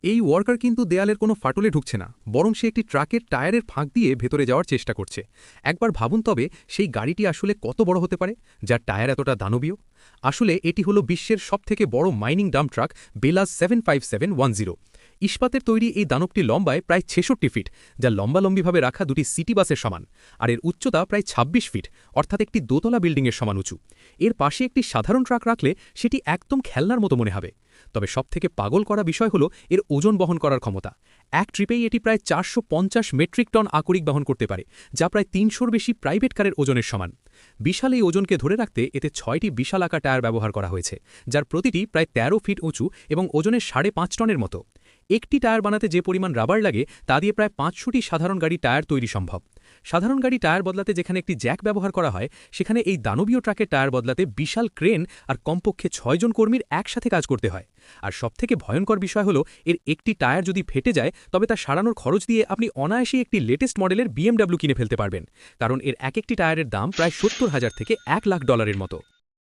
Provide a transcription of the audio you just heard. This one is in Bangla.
এই ওয়ার্কার কিন্তু দেয়ালের কোনো ফাটলে ঢুকছে না, বরং সে একটি ট্রাকের টায়ারের ফাঁক দিয়ে ভেতরে যাওয়ার চেষ্টা করছে। একবার ভাবুন তবে সেই গাড়িটি আসলে কত বড় হতে পারে, যার টায়ার এতটা দানবীয়। আসলে এটি হলো বিশ্বের সবথেকে বড় মাইনিং ডাম্প ট্রাক বেলাজ 75710। ইস্পাতের তৈরি এই দানবটি লম্বায় প্রায় 66 ফিট, যা লম্বালম্বিভাবে রাখা দুটি সিটি বাসের সমান, আর এর উচ্চতা প্রায় ২৬ ফিট, অর্থাৎ একটি দোতলা বিল্ডিংয়ের সমান উঁচু। এর পাশে একটি সাধারণ ট্রাক রাখলে সেটি একদম খেলনার মতো মনে হবে। তবে সবথেকে পাগল করা বিষয় হলো এর ওজন বহন করার ক্ষমতা। এক ট্রিপেই এটি প্রায় ৪৫০ মেট্রিক টন আকরিক বহন করতে পারে, যা প্রায় ৩০০র বেশি প্রাইভেট কারের ওজনের সমান। বিশাল এই ওজনকে ধরে রাখতে এতে ৬টি বিশাল আকার টায়ার ব্যবহার করা হয়েছে, যার প্রতিটি প্রায় ১৩ ফিট উঁচু এবং ওজনের ৫.৫ টনের মতো। একটি টায়ার বানাতে যে পরিমাণ রাবার লাগে তা দিয়ে প্রায় ৫০০টি সাধারণ গাড়ি টায়ার তৈরি সম্ভব। সাধারণ গাড়ি টায়ার বদলাতে যেখানে একটি জ্যাক ব্যবহার করা হয়, সেখানে এই দানবীয় ট্রাকের টায়ার বদলাতে বিশাল ক্রেন আর কমপক্ষে ৬ জন কর্মীর একসাথে কাজ করতে হয়। আর সবথেকে ভয়ঙ্কর বিষয় হলো এর একটি টায়ার যদি ফেটে যায়, তবে তা সারানোর খরচ দিয়ে আপনি অনায়াসেই একটি লেটেস্ট মডেলের BMW কিনে ফেলতে পারবেন, কারণ এর এক একটি টায়ারের দাম প্রায় $৭০,০০০ থেকে $১,০০,০০০ মতো।